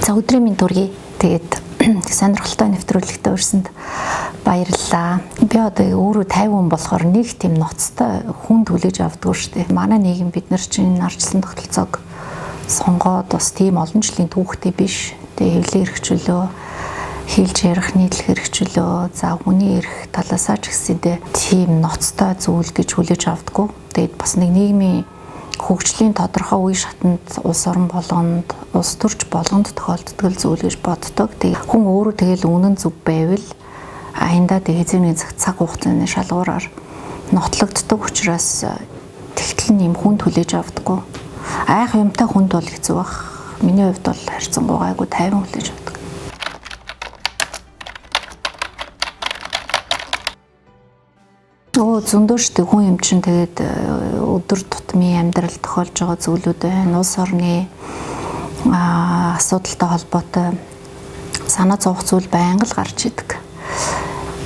За өдрийн минь дургий. Тэгээд сонирхолтой нэвтрүүлэгтээ урьсанд баярлалаа. Би одоо өөрөө 50 хүн болохоор нэг тийм ноцтой хүн түлээж авдаггүй шүү дээ. Манай нийгэм бид нар чинь арчилсан тогтолцоог сонгоод бас тийм олон жилийн түүхтэй биш. Тэгээд хэвлэн эрхчлөө, хэлж ярих нийтлэх эрхчлөө, за хүний эрх талаасаа ч гэсэндээ тийм ноцтой зүйл гэж хүлээж авдаггүй. Тэгээд бас нэг нийгмийн хөгжлийн тодорхой үе шатанд улс орон болгонд улс төрч болгонд тохиолддог зүйл гэж боддог. Тэгээ хүн өөрөө тэгэл үнэн зөв байвал аяндаа хэзээний цаг хугацааны шалгуураар нотлогддог учраас тэгтэл нэм хүн түлээж авдаггүй. Айх юмтай хүнд бол хэцүү бах. Миний хувьд бол харьцангуй гайгүй 50 хүлээж авдаг. Зөндөө штэ хүн юм чинь тэгээд өдөр тутмын амьдрал тохиолж байгаа зүйлүүд байна. Улс орны асуудалтай холбоотой санаа зовх зүйл байнга л гарч идэг.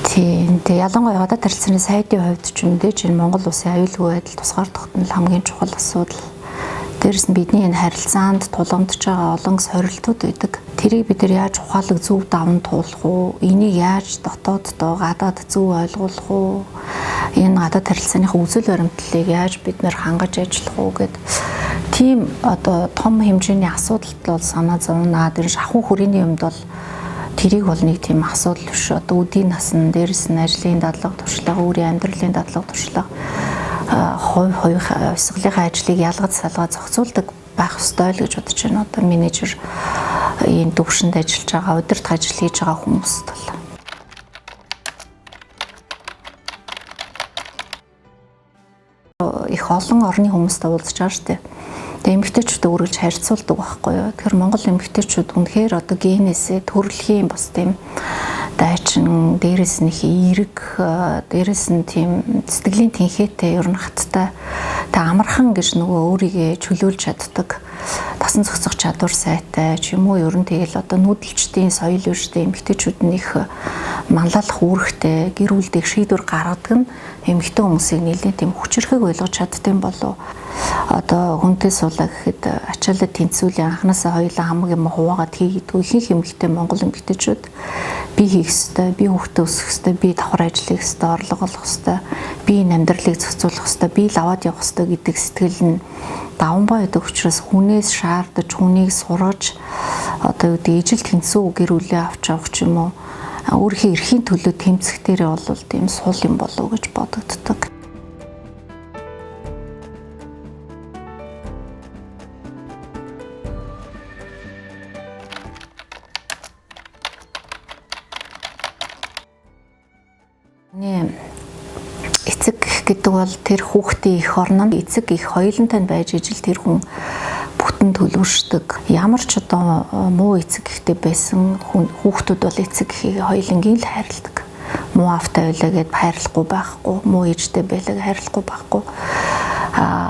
Тийм. Тэгээ ялангуяа гадаад харилцааны сайдын хувьд ч мэдээж энэ Монгол улсын аюулгүй байдал тусгаар тогтнол хамгийн чухал асуудал. Дээрс нь бидний энэ харилцаанд тулгамдж байгаа олон сорилтууд байдаг. Тэрийг бид нар яаж ухаалаг зөв даван туулах уу? Энийг яаж дотооддоо гадаад зөв ойлгуулах уу? Энэ гадаад харилцааныхаа үзэл баримтлалыг яаж бид нар хангаж ажиллах уу гэд тийм одоо том хэмжээний асуудалд бол санаа зовнаа. Тэр шахуу хүрээний юмд бол тэрийг бол нэг тийм асуудал биш. Одоо үдийн насн дээрс нь ажлын дадлага туршлага, өөрийн амьдралын дадлага туршлага хувь өсгөлийн ажлыг ялгаж салгаж зохицуулдаг байх ёстой л гэж бодож байна. Одоо менежер энэ төвшөнд ажиллаж байгаа, удирдах ажил хийж байгаа хүмүүст бол их олон орны хүмүүстэй уулзж байгаа шүү дээ. Тэгээ эмэгтэйчүүд үргэлж харьцуулдаг байхгүй юу. Тэгэхээр Монгол эмэгтэйчүүд үнэхээр одоо генээсээ төрөлхийн бас тийм дайчин, дээрээс нь их эерэг, дээрээс нь тийм сэтгэлийн тэнхээтэй ер нь хаттай. Тэгээ амархан гэж нөгөө өөрийгөө чөлөөлж чаддаг. Тасан зохицох чадвар сайтай ч юм уу ер нь тэгэл одоо нүүдэлчдийн соёл биш дээ. Эмэгтэйчүүд нь их манлайлах үүрэгтэй, гэр бүлдээ шийдвэр гаргадаг нь эмэгтэй хүмүүсийг нэлээд тийм хүчрэхэг ойлгож чаддсан болов. Одоо хүнтэй суулаа гэхэд ачаалал тэнцвүүлийн анханасаа хоёулаа хамаг юм хуваагаад хийгдэггүй ихэнх эмэгтэй Монгол эмэгтэйчүүд би хийх ёстой, би хүүхдээ өсгөх ёстой, би давхар ажиллах ёстой, орлого олох ёстой, би энэ амьдралыг зохицуулах ёстой, би лаваад явах ёстой гэдэг сэтгэл нь давмбай байдаг учраас хүнээс шаардаж, хүнийг сургаж одоо үүдээ ижил тэнцүү гэр бүлээ авч явах ч юм уу өөрхийн эрхийн төлөө тэмцэх дээрээ бол тийм сул юм болов уу гэж бодогддог. Эцэг гэдэг бол тэр хүүхдийн эх орнонд эцэг их хоёулантай байж ижил тэр хүн бүтэн төлөвшдөг. Ямар ч одоо муу эцэг ихтэй байсан хүүхдүүд бол эцэг ихийг хоёулангийн л хайрладаг. Муу автай байлаа гэд хайрлахгүй байхгүй, муу ээжтэй байлаа гэд хайрлахгүй байхгүй.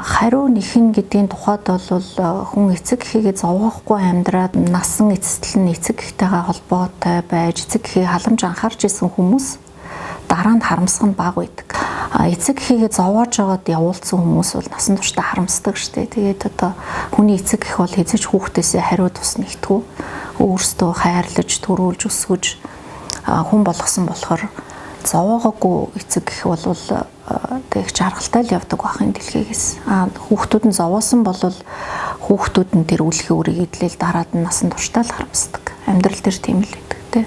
Хариу нэхэн гэдгийн тухайд бол хүн эцэг ихийгээ зовоохгүй амьдраад насан эцэстэл нь эцэг ихтэйгээ холбоотой байж эцэг ихийг халамж анхаарч исэн хүмүүс дараа нь харамсах нь бага байдаг. Эцэг ихийгээ зовоож байгаад явуулсан хүмүүс бол насан туршдаа харамсдаг штэ. Тэгээд одоо хүний эцэг их бол хэзээ ч хүүхдээсээ хариу тус нэгтгүү. Өөрсдөө хайрлаж, төрүүлж, өсгөж хүн болгосон болохоор зовоогоогүй эцэг их бол тэгж жаргалтай л явдаг бахын дэлхийгээс. Хүүхдүүд нь зовоосон бол хүүхдүүд нь тэр үлхий үрийг идэлэл дараад нь насан туршдаа л харамсдаг. Амьдрал дээр тийм л байдаг те.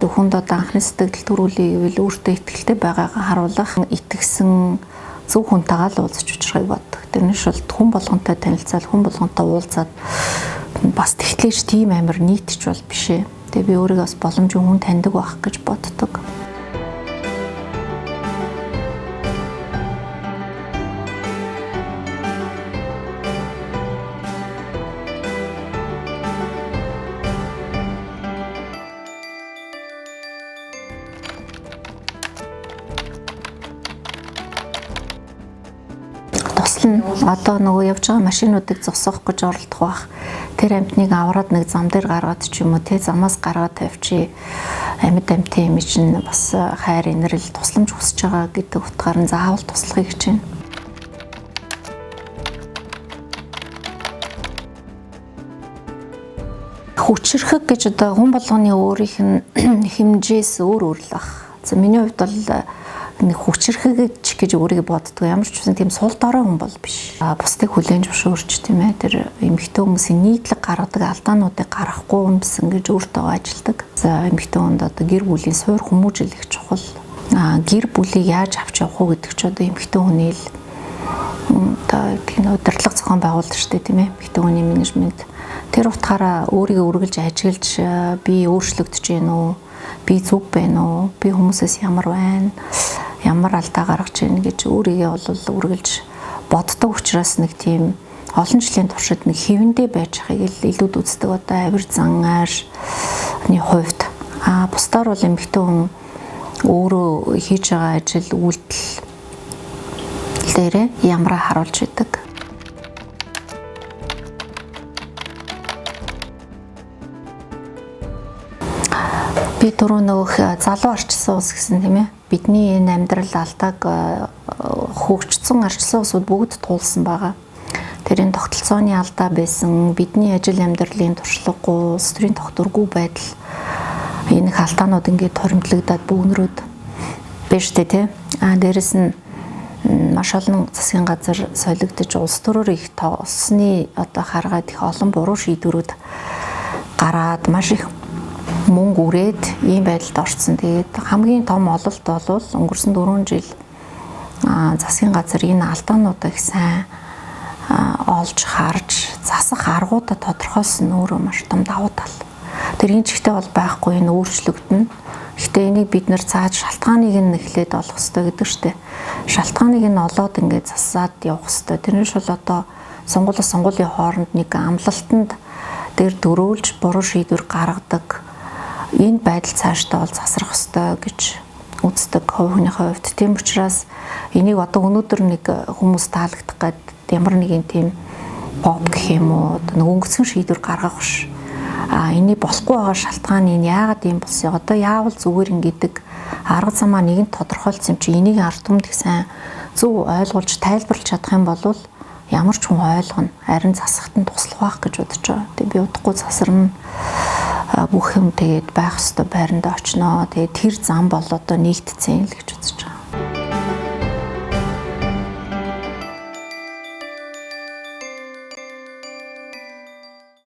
Хүнд одоо анхны сэтгэл төрүүлээ гэвэл өөртөө итгэлтэй байгаагаа харуулах, итгэсэн зөв хүнтэйгээ л уулзч учрахыг боддог. Тэрнээс бол хүн болгонтой танилцаад, хүн болгонтой уулзаад бас тэгтлээч тийм амар нийтч бол биш ээ. Тэгээ би өөрийгөө бас боломжийн хүн таньдаг байх гэж боддог. Одоо нөгөө явж байгаа машинуудыг зогсоох гэж оролдох бах. Тэр амьтныг аваад нэг зам дээр гаргаад ч юм уу те замаас гаргаад тавьчих. Амьд амьтын юм чинь бас хайр инрэл тусламж хүсэж байгаа гэдэг утгаар нь заавал туслахыг хичээнэ. хүчрхэг гэж одоо хүн болгоны өөрийнх нь хэмжээс өөр л баг. За миний хувьд бол нэг хүчрхэг гэж өөрийгөө боддог. Ямар ч үсэн тийм сул дорой хүн бол биш. Бусдыг хүлээн зөвшөөрч тийм ээ. Тэр эмэгтэй хүмүүсийн нийтлэг гаргадаг алдаануудыг гаргахгүй юмсан гэж өөртөө ажилдаг. За эмэгтэй хүнд одоо гэр бүлийн суур хүмүүжил их чухал. Гэр бүлийг яаж авч явах уу гэдэг чинь одоо эмэгтэй хүний л одоо тийм удирдлага зохион байгуулалт шүү дээ тийм ээ. Эмэгтэй хүний менежмент тэр утгаараа өөрийгөө үргэлж ажиглаж би өөрчлөгдөж гин үү? Би зүг байна уу? Би хүмүүсээс ямар байна? Ямар алдаа гаргаж гин гэж өөрийгөө бол үргэлж боддог учраас нэг тийм олон жилийн туршид нэг хэвэндээ байж байгааг илүүд үздэг одоо авир зан аашны хувьд. Бусдаар бол эмэгтэй хүн өөрөө хийж байгаа ажил үйлдэл дээрээ ямраа харуулж идэг. Би түрүү нөгөө залуу арчсан ус гэсэн тийм ээ. Бидний энэ амьдрал алдааг хөгжсөн арчсан усуд бүгд туулсан байгаа. Тэрийн тогтолцооны алдаа байсан, бидний ажил амьдралын туршлагагүй, улс төрийн тогтворгүй байдал энэ их алдаанууд ингээд торимтлагдаад бөөнрөөд биш тий. Дээрэс нь маш олон засгийн газар солигдож улс төрөөр их тоосны одоо харгаад их олон буруу шийдвэрүүд гараад маш их мөнгө үрээд ийм байдалд орсон. Тэгээд хамгийн том ололт бол өнгөрсөн 4 жил засгийн газар энэ алдаануудыг сайн олж харж засах аргуудаа тодорхойлсон нь өөрөө маш том давуу тал. Тэр энэ чигтээ бол байхгүй энэ өөрчлөгдөн. Гэхдээ энийг бид нэр цааш шалтгааныг нь эхлээд олох хэрэгтэй гэдэг штеп. Шалтгааныг нь олоод ингээд засаад явах хэрэгтэй. Тэрнээс бол одоо сонгуулийн хооронд нэг амлалтанд дээр дөрөөлж буруу шийдвэр гаргадаг энэ байдал цаашдаа бол засрах ёстой гэж үздэг хувийнхээ хувьд. Тийм учраас энийг одоо өнөөдөр нэг хүмүүс таалагдах гээд ямар нэгэн тийм pop гэх юм уу нэг өнгөцгөн шийдвэр гаргах биш. Энийг болохгүй байгаа шалтгаан нь яагаад юм болсон? Одоо яавал зүгээр ингэдэг арга замаа нэгэн тодорхойлсон юм чи энийг ард түмэд их сайн зөв ойлгуулж тайлбарлаж чадах юм бол ямар ч хүн ойлгоно. Харин засахт нь туслах байх гэж бодож байгаа. Тэгээ би удахгүй засарна. Бүх юм тэгээд байх ёстой байранд очноо. Тэгээд тэр зам бол одоо нэгтцэн л гэж үзэж